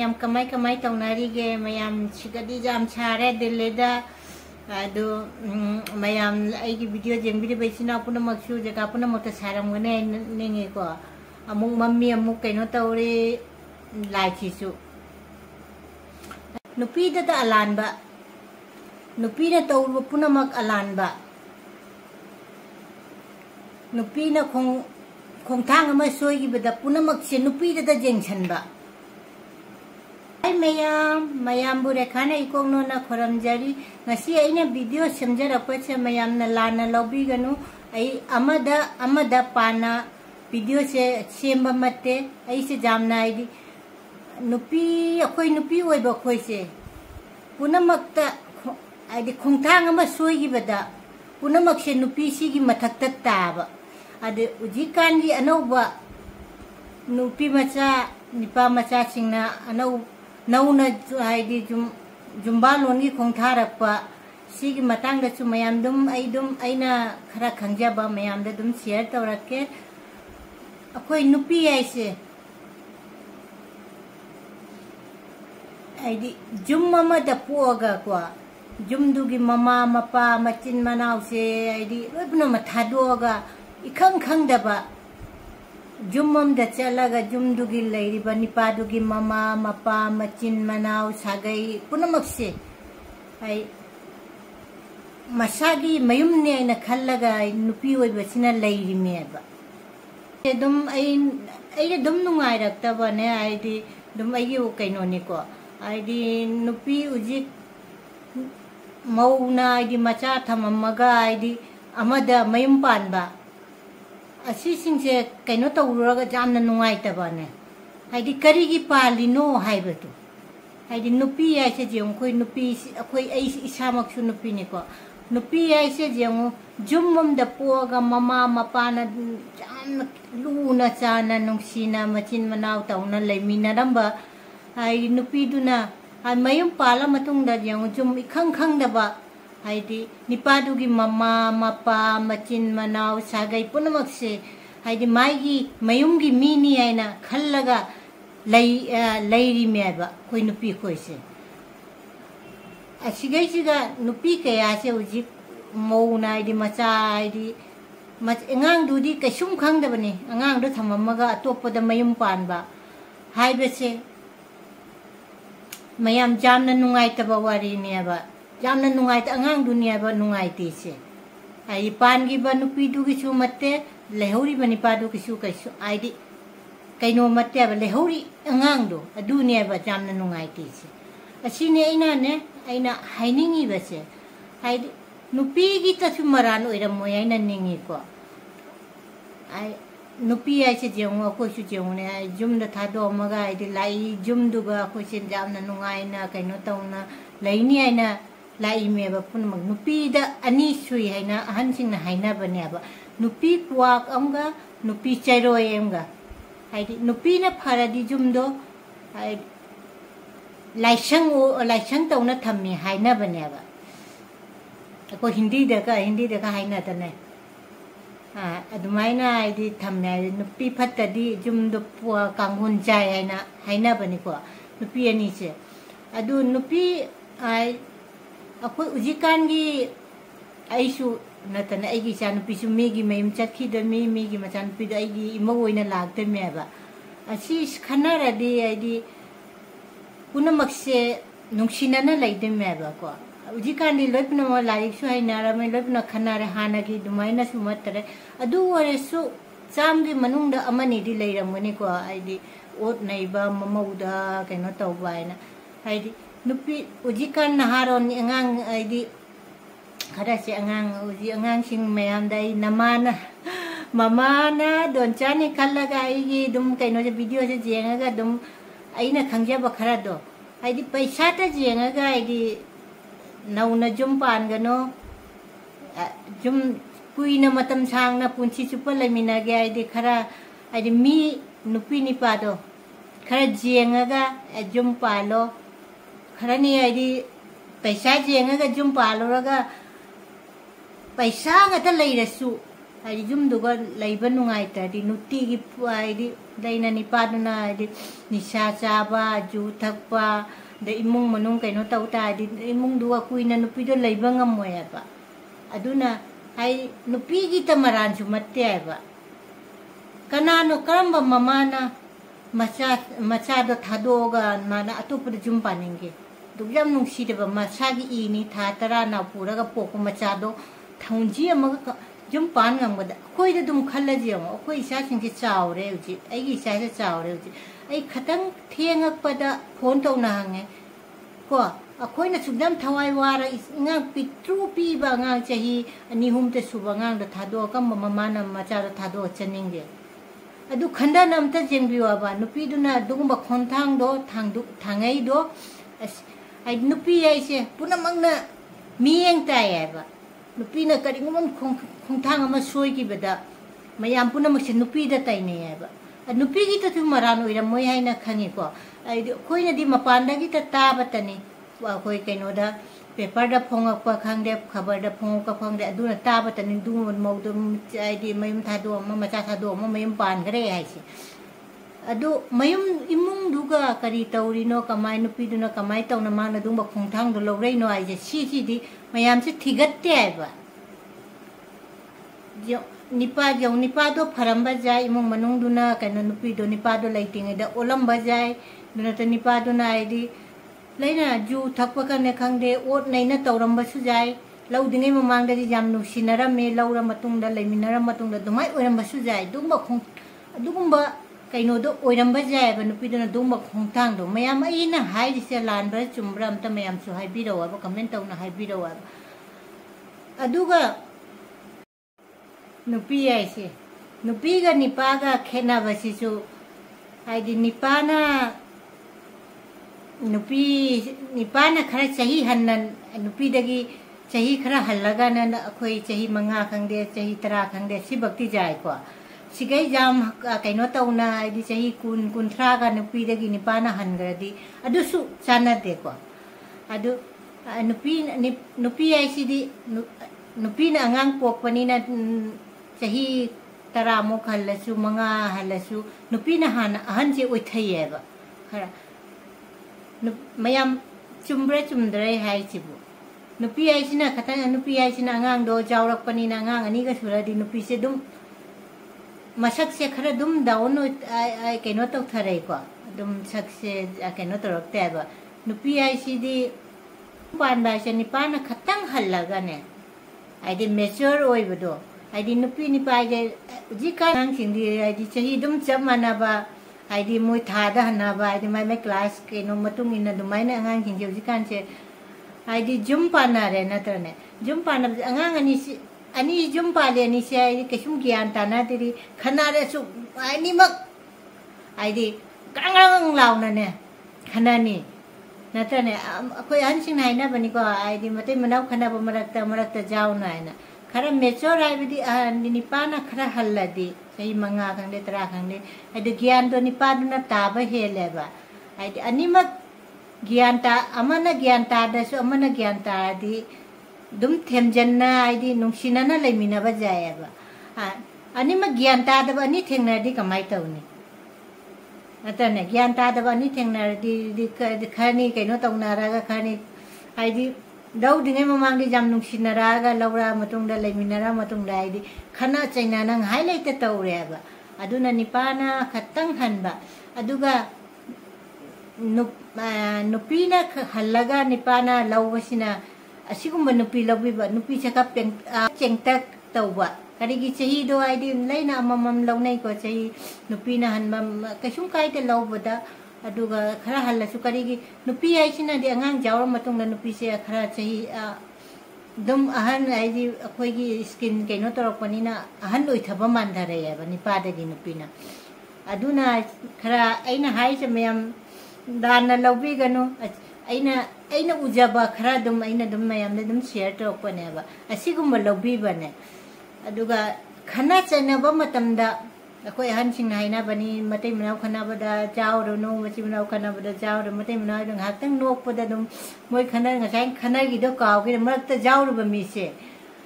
ꯌꯥꯝ ꯀꯃꯥꯏ ꯇꯧꯅꯔꯤꯒꯦ ꯃꯌꯥꯝ ꯁꯤꯒꯗꯤ ꯌꯥꯝ ꯁꯥꯔꯦ ꯗꯤꯜꯂꯤꯗ ꯑꯗꯨ ꯃꯌꯥꯝ ꯑꯩꯒꯤ ꯚꯤꯗꯤꯑꯣ ꯌꯦꯡꯕꯤꯔꯤꯕ ꯏꯆꯤꯟ ꯏꯅꯥꯎ ꯄꯨꯝꯅꯃꯛꯁꯨ ꯖꯒꯥ ꯄꯨꯝꯅꯃꯛꯇ ꯁꯥꯔꯝꯒꯅꯤ ꯅꯤꯡꯉꯤꯀꯣ ꯑꯃꯨꯛ ꯃꯝꯃꯤ ꯑꯃꯨꯛ ꯀꯩꯅꯣ ꯇꯧꯔꯤ ꯂꯥꯏꯠꯁꯤꯁꯨ ꯅꯨꯄꯤꯗꯇ ꯑꯂꯥꯟꯕ ꯅꯨꯄꯤꯅ ꯇꯧꯔꯤꯕ ꯄꯨꯝꯅꯃꯛ ꯑꯂꯥꯟꯕ ꯅꯨꯄꯤꯅ ꯈꯣꯡꯊꯥꯡ ꯑꯃ ꯁꯣꯏꯈꯤꯕꯗ ꯄꯨꯝꯅꯃꯛꯁꯦ ꯅꯨꯄꯤꯗꯇ ꯌꯦꯡꯁꯟꯕ ꯃꯌꯥꯝꯕꯨ ꯔꯦꯈꯥꯅ ꯏꯀꯣꯛꯅꯣꯅ ꯈꯣꯔꯝꯖꯔꯤ ngasi aina video semjarapase mayamna lana lobiganu ai amada pana video se semba matte ai se jamna ai nupi akoi nupi oiba khoi se punamakta ai khongthang ama soigibada punamak se nupi sigi mathakta taba ade ujikan gi anauba nupi macha nipa macha singna anau nauna ai jumba longi khongtharakpa sigi matangda chu mayam dum aina khara khangjaba mayam da dum share tawrakke akoi nupi aise aidi jum mama da poga kwa jumdugi mama mapa machin manau se aidi lobna mathadoga ikhang khangdaba jumam da chalaga jumdugi leiriba nipadugi mama mapa machin manau sagai punamak se ai masagi mayumne aina khallaga nupi oibasina leiri meba dum ai dum nungai raktaba ne aidi dum ai u kaino ni ko aidi nupi uji mauna aidi macha thamamaga aidi amada mayum panba asi singse kaino tawuraga jamna nungai tabane haidi karigi palino haibatu haidi nupi aise jeng khoi nupi khoi ai isamak su nupi ni ko nupi aise jeng jummam da poga mama mapana jamna luna chana nungsina machin manaw tawna leimina ramba hai nupi duna ai mayum pala matung da jeng jum ikhang khang da ba haidi nipadugi mama mapa machin manaw sagai punamak se haidi maigi mayumgi mini aina khallaga leiri meba koi nupi koi se asigai siga nupi kaya se uji mauna aidi macha aidi engang dudi kaisum khangdabani angang do thamamaga atopada mayum panba haibe se mayam jamna nungai taba wari neba jamna nungai ta angang dunia ba nungai ti se ai pangi ba nupi dugi su matte lehori bani padu kisu kaisu aidi kaino matte ba lehori angang do adunia ba jamna nungai ti se asine aina hainingi ba se aidi nupi gi ta sumaran oiram moy aina ningi ko ai nupi ai se jeng ko su jeng ne ai jum da thado maga aidi lai jum du ga ko sin jamna nungai na kaino tawna laini aina lai me ba pun mag nupi da ani sui haina ahan sing na haina bane ba nupi kwak amga nupi chairo emga haidi nupi na pharadi jumdo hai laisang tawna thammi haina bane ba ko hindi da ka haina ta ne adumaina aidi thamne nupi phattadi jumdo kangun jai haina bane ko nupi ani se adu nupi ai akoi ujikan gi aisu natana aigi chan pisu megi mayum chathi da megi machan pi da aigi imagoina lagte meba asi khanara di aidi punamakse nungsinana laide meba ko ujikan di loipna ma laik su hainara mai loipna khanara hanagi dumaina su matre adu wore su chamgi manungda amani di leiramani ko aidi ot naiba mamauda kaino tawbaina aidi nupi ujikan naharon angang aidi khara se angang sing mayam dai namana mamana don chani khallaga aigi dum kaino je video se jengaga dum aina khangjaba khara do aidi paisa ta jengaga aidi nauna jum pan gano jum kuina matam sangna punchi chupa lamina ge aidi khara aidi mi nupi ni pa do khara jengaga jum palo kharani aidi paisa jengaga jum paloraga paisa ngata leirasu ꯍꯥꯏꯗꯤ ꯌꯨꯝꯗꯨꯒ ꯂꯩꯕ ꯅꯨꯡꯉꯥꯏꯇ꯭ꯔꯗꯤ ꯅꯨꯡꯇꯤꯒꯤ ꯍꯥꯏꯗꯤ ꯂꯩꯅ ꯅꯤꯄꯥꯗꯨꯅ ꯍꯥꯏꯗꯤ ꯅꯤꯁꯥ ꯆꯥꯕ zoo ꯊꯛꯄ ꯑꯗꯩ ꯏꯃꯨꯡ ꯃꯅꯨꯡ ꯀꯩꯅꯣ ꯇꯧ ꯇꯥꯔꯗꯤ ꯏꯃꯨꯡꯗꯨꯒ ꯀꯨꯏꯅ ꯅꯨꯄꯤꯗꯣ ꯂꯩꯕ ꯉꯝꯃꯣꯏꯕ ꯑꯗꯨꯅ ꯍꯥꯏꯗꯤ ꯅꯨꯄꯤꯒꯤꯇ ꯃꯔꯥꯟꯁꯨ ꯅꯠꯇꯦꯕ ꯀꯅꯥꯅꯣ ꯀꯔꯝꯕ ꯃꯃꯥꯅ ꯃꯆꯥꯗꯣ ꯊꯥꯗꯣꯛꯑꯒ ꯃꯥꯅ ꯑꯇꯣꯞꯄꯗ ꯌꯨꯝ ꯄꯥꯅꯤꯡꯒꯦ ꯑꯗꯨꯛ ꯌꯥꯝ ꯅꯨꯡꯁꯤꯗꯕ ꯃꯁꯥꯒꯤ ꯏꯅꯤ ꯊꯥ 10 ꯄꯨꯔꯒ ꯄꯣꯛꯄ ꯃꯆꯥꯗꯣ ꯊꯧꯟꯖꯤ ꯑꯃꯒ ꯌꯨꯝ ꯄꯥꯟ ꯉꯝꯒꯗ ꯑꯩꯈꯣꯏꯗ ꯑꯗꯨꯝ ꯈꯜꯂꯁꯤ ꯌꯦꯡꯉꯣ ꯑꯩꯈꯣꯏ ꯏꯆꯥꯁꯤꯡꯁꯦ ꯆꯥꯎꯔꯦ ꯍꯧꯖꯤꯛ ꯑꯩꯒꯤ ꯏꯆꯥꯁꯦ ꯆꯥꯎꯔꯦ ꯍꯧꯖꯤꯛ ꯑꯩ ꯈꯇꯪ ꯊꯦꯡꯉꯛꯄꯗ ꯐꯣꯟ ꯇꯧꯅ ꯍꯪꯉꯦ ꯀꯣ ꯑꯩꯈꯣꯏꯅ ꯁꯨꯛꯌꯥꯝ ꯊꯋꯥꯏ ꯋꯥꯔ ꯑꯉꯥꯡ ꯄꯤꯛꯇ꯭ꯔꯨ ꯄꯤꯕ ꯑꯉꯥꯡ ꯆꯍꯤ 2-3 ꯁꯨꯕ ꯑꯉꯥꯡꯗ ꯊꯥꯗꯣꯛꯑ ꯀꯝꯕ ꯃꯃꯥꯅ ꯃꯆꯥꯗꯣ ꯊꯥꯗꯣꯛꯑ ꯆꯠꯅꯤꯡꯒꯦ ꯑꯗꯨ ꯈꯟꯗꯅ ꯑꯝꯇ ꯌꯦꯡꯕꯤꯌꯣꯕ ꯅꯨꯄꯤꯗꯨꯅ ꯑꯗꯨꯒꯨꯝꯕ ꯈꯣꯡꯊꯥꯡꯗꯣ ꯊꯥꯡꯉꯩꯗꯣ ꯍꯥꯏꯗꯤ ꯅꯨꯄꯤ ꯍꯥꯏꯁꯦ ꯄꯨꯝꯅꯃꯛꯅ ꯃꯤꯠꯌꯦꯡ ꯇꯥꯏꯌꯦꯕ ꯅꯨꯄꯤꯅ ꯀꯔꯤꯒꯨꯝꯕ ꯈꯣꯡꯊꯥꯡ ꯑꯃ ꯁꯣꯏꯈꯤꯕꯗ ꯃꯌꯥꯝ ꯄꯨꯝꯅꯃꯛꯁꯦ ꯅꯨꯄꯤꯗ ꯇꯥꯏꯅꯩꯌꯦꯕ ꯅꯨꯄꯤꯒꯤꯗꯁꯨ ꯃꯔꯥꯟ ꯑꯣꯏꯔꯝꯃꯣꯏ ꯍꯥꯏꯅ ꯈꯪꯉꯤꯀꯣ ꯍꯥꯏꯗꯤ ꯑꯩꯈꯣꯏꯅꯗꯤ ꯃꯄꯥꯟꯗꯒꯤꯇ ꯇꯥꯕꯇꯅꯤ ꯑꯩꯈꯣꯏ ꯀꯩꯅꯣꯗ ꯄꯦꯄꯔꯗ ꯐꯣꯡꯉꯛꯄ ꯈꯪꯗꯦ ꯈꯕꯔꯗ ꯐꯣꯡꯉꯛꯄ ꯈꯪꯗꯦ ꯑꯗꯨꯅ ꯇꯥꯕꯇꯅꯤ ꯑꯗꯨꯒꯨꯝꯕ ꯃꯧꯗ ꯍꯥꯏꯗꯤ ꯃꯌꯨꯝ ꯊꯥꯗꯣꯛꯑꯝꯃ ꯃꯆꯥ ꯊꯥꯗꯣꯛꯑꯝꯃ ꯃꯌꯨꯝ ꯄꯥꯟꯈ꯭ꯔꯦ ꯍꯥꯏꯁꯦ ꯑꯗꯨ ꯃꯌꯨꯝ ꯏꯃꯨꯡꯗꯨꯒ ꯀꯔꯤ ꯇꯧꯔꯤꯅꯣ ꯀꯃꯥꯏ ꯅꯨꯄꯤꯗꯨꯅ ꯀꯃꯥꯏ ꯇꯧꯅ ꯃꯥꯅ ꯑꯗꯨꯒꯨꯝꯕ ꯈꯣꯡꯊꯥꯡꯗꯣ ꯂꯧꯔꯛꯏꯅꯣ ꯍꯥꯏꯁꯦ ꯁꯤꯁꯤꯗꯤ ꯃꯌꯥꯝꯁꯦ ꯊꯤꯒꯠꯇꯦ ꯍꯥꯏꯕ ꯅꯤꯄꯥꯗꯣ ꯐꯔꯝꯕ ꯌꯥꯏ ꯏꯃꯨꯡ ꯃꯅꯨꯡꯗꯨꯅ ꯀꯩꯅꯣ ꯅꯨꯄꯤꯗꯣ ꯅꯤꯄꯥꯗꯣ ꯂꯩꯇ꯭ꯔꯤꯉꯩꯗ ꯑꯣꯜꯂꯝꯕ ꯌꯥꯏ ꯑꯗꯨ ꯅꯠꯇ꯭ꯔꯒ ꯅꯤꯄꯥꯗꯨꯅ ꯍꯥꯏꯗꯤ ꯂꯩꯅ ꯖꯨ ꯊꯛꯄ ꯀane ꯈꯪꯗꯦ ꯑꯣꯠ ꯅꯩꯅ ꯇꯧꯔꯝꯕꯁꯨ ꯌꯥꯏ ꯂꯧꯗ꯭ꯔꯤꯉꯩ ꯃꯃꯥꯡꯗꯗꯤ ꯌꯥꯝ ꯅꯨꯡꯁꯤꯅꯔꯝꯃꯦ ꯂꯧꯔ ꯃꯇꯨꯡꯗ ꯂꯩꯃꯤꯟꯅꯔ ꯃꯇꯨꯡꯗ ꯑꯗꯨꯃꯥꯏ ꯑꯣꯏꯔꯝꯕꯁꯨ ꯌꯥꯏ ꯑꯗꯨꯒꯨꯝꯕ ꯀꯩꯅꯣꯗꯣ ꯑꯣꯏꯔꯝꯕ ꯌꯥꯏꯕ ꯅꯨꯄꯤꯗꯨꯅ ꯑꯗꯨꯒꯨꯝꯕ ꯈꯣꯡꯊꯥꯡꯗꯣ ꯃꯌꯥꯝ ꯑꯩꯅ ꯍꯥꯏꯔꯤꯁꯦ ꯂꯥꯟꯕ꯭ꯔꯥ ꯆꯨꯝꯕ꯭ꯔꯥ ꯑꯝꯇ ꯃꯌꯥꯝꯁꯨ ꯍꯥꯏꯕꯤꯔꯛꯑꯣꯕ ꯀꯃꯦꯟ ꯇꯧꯅ ꯍꯥꯏꯕꯤꯔꯛꯑꯣꯕ ꯑꯗꯨꯒ ꯅꯨꯄꯤ ꯍꯥꯏꯁꯦ ꯅꯨꯄꯤꯒ ꯅꯤꯄꯥꯒ ꯈꯦꯠꯅꯕꯁꯤꯁꯨ ꯍꯥꯏꯗꯤ ꯅꯤꯄꯥꯅ खरा चही हन्ना नुपीदगी चही खरा हल्लगा न अखोई चही 5 खंगदे चही 10 खंगदे सिबक्ति जाय को सिगै जाम कइनो तौना आइदि चही 19 गा नुपीदगी निपाना हनग्रदी अदुसु चानदे को अदु नुपी आइसिदि नुपीना अंगांग पोकपनिना चही 10 मो हल्लसु 5 हल्लसु नुपीना हाना अहनजे ओइथैयेबा खरा मयाम चुम्ब्रे चुम्द्रे हाइसिबु नुपी आइसिना खतन नुपी आइसिना अंगांग दो जावरकपनिना अंगांग अनिगा सुरदि नुपी से दुम मसक से खरा दुम डाउन आई कइनो तौथरै को दुम सक से कइनो तौरक्तेबा नुपी आइसिदि पानबा से निपाना खतंग हल्लगाने आइदि मेच्योर ओइबदो आइदि नुपी निपाजे जिका नांग सिंदि आइदि चही दुम चप मानाबा आइदि मोय थादा हनाबा आइदि माय क्लास केनो मतुंग इन दुमाइना अंगांग हिंजे जिकान से आइदि जुम पानारे नत्रने जुम पाना अंगांग अनि जुम पाले अनि से आइदि केसुम ज्ञान तानादिरि खनारे सु आइनिमक आइदि कांगांग लाउनाने खनानी नत्रने अखोय अनसिंग हाइना बनिको आइदि मते मनाव खनाबा मरक्ता जाउना हैना खरा मेच्योर आइबदि निपाना खरा हल्लदि सही 5 खंगदे 10 खंगदे आइदि ज्ञान दो निपादुना ताबा हेलेबा आइदि अनिमक ज्ञान ता अमना ज्ञान तादसु अमना ज्ञान तादि दुम थेमजन्ना आइदि नुंसिनाना लेमिनाबा जायबा अनिमक ज्ञान तादबा अनि थेंगनादि कमाय तौनी अतने ज्ञान तादबा अनि थेंगनादि खनी कइनो तौनारागा खनी आइदि दौदिङै ममांगदि जाम नुंसिनारागा लौरा मतुंगदा लेमिनारा मतुंगदा आइदि खना चैना नंग हाइलाइट तौरेबा अदुना निपाना खतंग हनबा अदुगा नुपीना हल्लगा निपाना लौबसिना असिगुम्बा नुपी लौबिबा नुपी चका चेंगतक तौबा करिगी चही दो आइदि लैना अममम लौनै को चही नुपीना हनबा कैसुम काइते लौबदा अदुगा खरा हल्लसु करिगी नुपी आइसिना दि अंगांग जावर मतुंगदा नुपी से खरा चही दुम अहन आइदि अखोइगी स्किन कइनो तोरकपनिना अहन ओइथबा मानधरेयबा निपादगी नुपीना अदुना खरा अइना हाइसे मयम दाना लौबिगनु अइना उजबा खरा दुम अइना दुम मयमदे दुम शेयर तोरकपनेबा असिगुम्बा लौबिबने अदुगा खना चनबा मतमदा अखोय अहनसिंग हाइना बनी मते मनाव खनाबदा जावरनो मचि मनाव खनाबदा जावर मते मनाव दंग हाक्तंग नोकपदा दुम मोय खना ngसाय खनागी दो कावगे मरक्ता जावरबा मिसे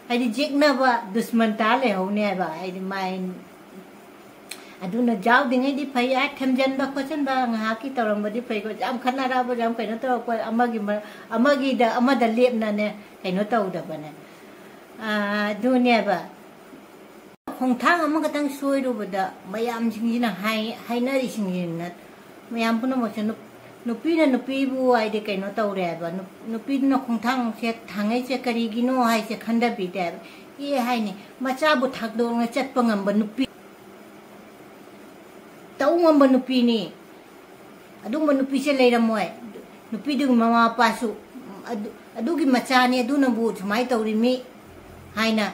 हाइदि जेक्नबा दुश्मन ता लेहौनेबा हाइदि माइ अदुना जाउदिङैदि फै आ थेमजनबा खोचनबा ngahaki तौरंबदि फैगो जाम खनाराबो जाम कैनो तौरक अमगी दा अमदा लेपनाने कैनो तौदबने दुनियाबा खोंथांग अमगतंग सोइरुबदा मयाम सिंगिना हाइनरि सिंगिना मयाम पुनमसे नुपीना नुपीबु आइदि कैनो तौरेबा नुपीना खोंथांग से थांगै से करिगिनो हाइसे खंडबिदे ये हाइने मचाबु थाकदोंग चटपा ngamba नुपी तौंगamba नुपीनी अदुंगबा नुपीसे लेरमोय नुपीदुग ममा पासु अदुगी मचानी अदुनबु सुमाइ तौरिमी हाइना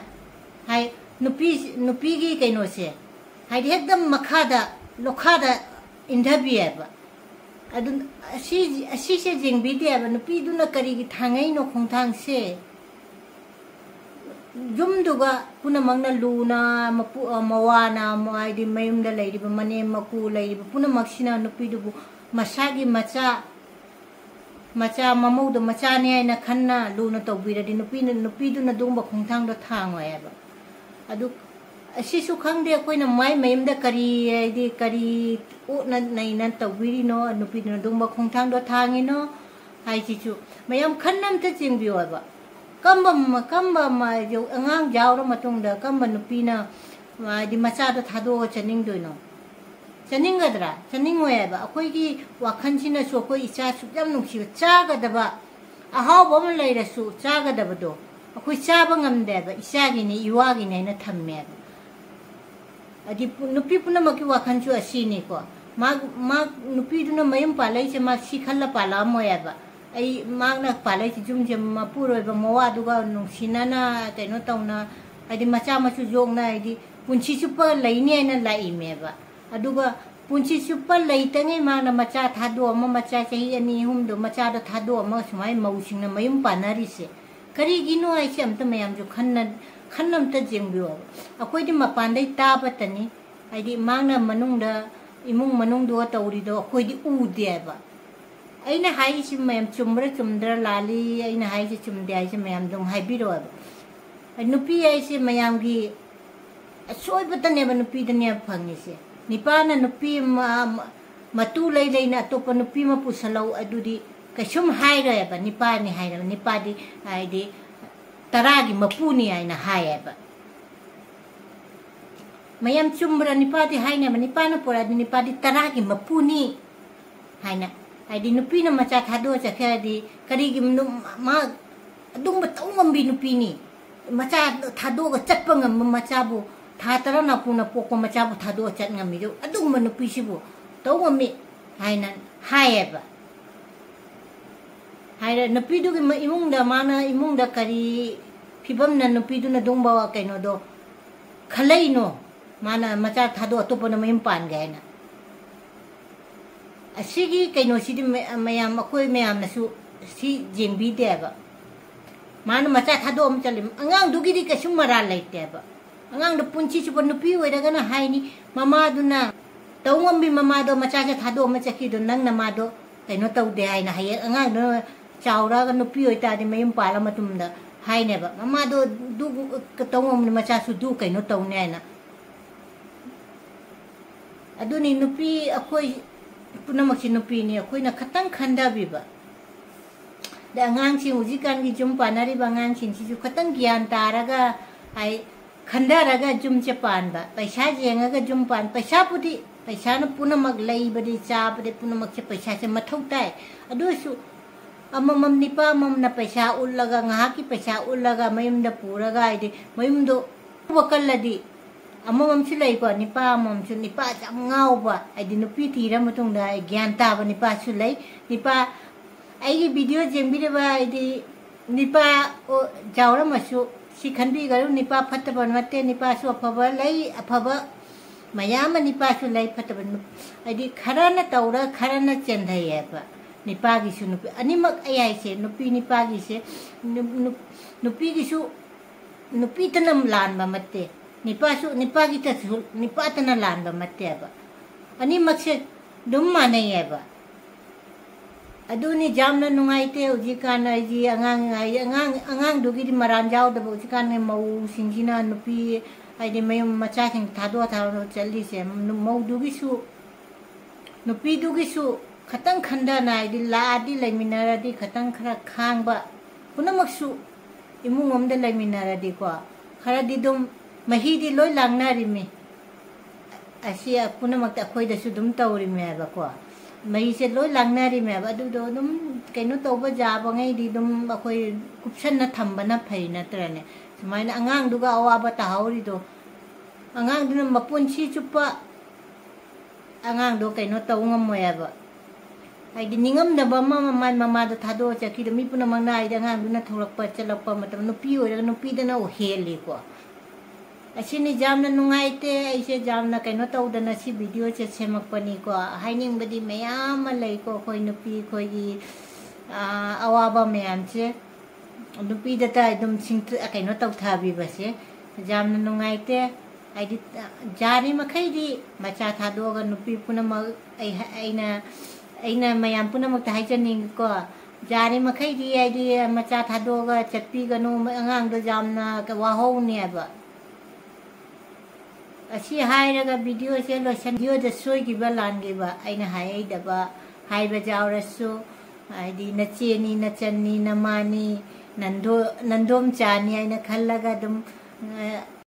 हाइ नुपीगी कैनोसे हाइदि एकदम मखादा लोखादा इंधबिएबा अदुन असी से जेंबिदेबा नुपीदुना करिगी थांगैनो खोंथांगसे जुमदुगा पुनमंगना लूना मपु मवाना माइदि मयुमदा लैरिबा मने मकु लैरिबा पुनमक्सिना नुपीदुबु मसागी मचा ममौदो मचाने आइना खन्ना लूना तौबिरदि नुपीदुना दुंबा खोंथांदो थांगोयबा अदु असिसु खंगदे अखोइना माइ मयुमदा करी आइदि करी ओना नैना तौबिरिनो नुपीदुना दुंबा खोंथांदो थांगिनो हाइसिसु मयम खन्नमते चिंबियोबा कम्बा जो अंगांग जाउरा मतुंगदा कम्बा नुपीना माइदि मचादो थादो चनिंगदोइनो चनिंगदरा चनिंगोयबा अखोइगी वाखनसिना सो अखोइ इचा सुजम नुसिबा चागदबा अहावबा म लैरसु चागदबदो अखोइ चाबा ngamदेबा इचागिनि इवागिनि ना थम्मेबा अदि नुपी पुनमकी वाखनसु असिनिको मा नुपीदुना मयम पालैसे मा सिखल्ला पालामोयबा आई मागना पालैसे जुमजे मपुरोयबा मवादुगा नुसिनाना कैनो तौना आइदि मचा मचु जोगना आइदि पुंछि सुप्पा लैनि आइना लाइमेबा अदुगा पुंछि सुप्पा लैतङै मागना मचा थादो अमा मचा चही अनि हुमदो मचादो थादो अमा सुमाइ मौसिंगना मयम पानारिसे करिगिनो आइसे अमता मयाम जो खन्नमता जेंबियो अखोइदि मपानदै ताबतनी आइदि मागना मनुंगदा इमुंग मनुंगदो तौरिदो अखोइदि उदेबा अइना हाइसि मयाम चुमब्रा चुमद्रा लाली अइना हाइसि चुमदे आइसे मयाम दम हाइबिरोबा नुपी आइसे मयामगी असोइबतनेबा नुपीदने फंगिसे निपाना नुपी मतु लैना अतोप नुपी म पुसलौ अदुदि कैसुम हाइरेबा निपानी हाइरेबा निपादी आइदि तरागी मपुनी आइना हाइबा मयाम चुमब्रा निपादी हाइनेबा निपाना पोरादी निपादी तरागी मपुनी हाइना आइदि नुपीना मचा थादो चखेदी करिगी मा अदुंबा तौंगम्बी नुपीनी मचा थादोगा चटपा ngamba मचाबु थातरा नापुना पोको मचाबु थादो चट ngamido अदुंबा नुपीसिबु तौंगम्मी हाइना हाइबा हाइरा नुपीदुगी इमुंगदा माना इमुंगदा करी फिबमना नुपीदुना दुंबा कैनोदो खलैनो माना मचा थादो अतोपना मयम पान गायना असिगी कैनोसिदि मयाम अखोइ मयामनसु सि जेंबिदेबा माना मचा थादो अम चलिम अंगांग दुगिदि कैसुम मरा लैतेबा अंगांग द पुंछि सुप नुपी ओइरगना हाइनि ममादुना तौंगम्बी ममादो मचासे थादो अम चकिदो नंगना मादो कैनो तौदे हाइना हाये अंगांग न चाउरागा नुपी ओइतादि मयम पाला मतुमदा हाइनेबा ममादो दु तौंगम्बी मचासु दु कैनो तौने हाइना अदुनि नुपी अखोइ पुनमक्सि नुपीनी अखोइना खतंग खंदाबिबा दा अंगांगसिंग उजिकानगी जुम पानारिबा अंगांगसिंसिसु खतंग ज्ञान तारागा हाइ खंदारागा जुमचे पानबा पैसा जेंगागा जुम पान पैसापुदि पैसानु पुनमक लैबदि चाबदि पुनमक्से पैसासे मथौ ताइ अदुसु अममम निपा ममना पैसा उल्लगा ngahaki पैसा उल्लगा मयुमदा पुरगा आइदि मयुमदो वकल्लदि अममम सुलैको निपा ममसु निपा चांगाउबा आइदि नुपी थिरा मतुंगदा ज्ञान ताबा निपा सुलै निपा आइगी वीडियो जेंबिरेबा आइदि निपा ओ जावरा मसु सिखनबी गरु निपा फतबन मते निपा सु अफबा लै अफबा मयाम निपा सु लै फतबन आइदि खराना तौरा खराना चेंधैयबा निपागिसु नुपी अनिमक आइसे नुपी निपागिसे नुपीगिसु नुपी तनम लानबा मते निपासु निपागी तसु निपातना लानबा मतेबा अनिमक से दुम मानैयबा aduni jamna nungaite ujikan aji angang dugi di maram jaw da ujikan nge mau singjina nupi ai mayum macha sing thado challi se mau dugi su nupi dugi su khatang khanda na ai la di laiminara di khatang khara khangba punamak su imung omda laiminara di ko khara di dum mahi di loi langna ri me asia punamak ta khoi da su dum tawri me ba ko mai se loi langna ri me ba du do dum kaino tawba jaba ngai di dum akhoi kupsan na thamba na phai na trane sumaina angang duga awa ba ta hauri do angang dun mapun chi chupa angang do kaino tawngam mo ya ba ai di ningam da ba mama da thado cha ki mi puna mang na ai da angang dun na tholak pa chalak pa matam no pi oi no pi da na o heli ko asini jamna nungaite aise jamna kaino tawdana si video che semakpani ko haining badi mayam lay ko khoi nupi khoi gi awaba mayam che nupi data dum singtu kaino taw thabi base jamna nungaite ai di jari makhai di macha thado ga nupi puna ma aina mayam puna ma ta haichani ko jari makhai di ai di macha thado ga chatpi ga no angang do jamna ka wa ho ne ba asi hairaga video se lo san video da soi gi ba lan gi ba aina hai da ba hai ba jawrasu ai di na che ni na chan ni na mani nandom chani aina khallaga dum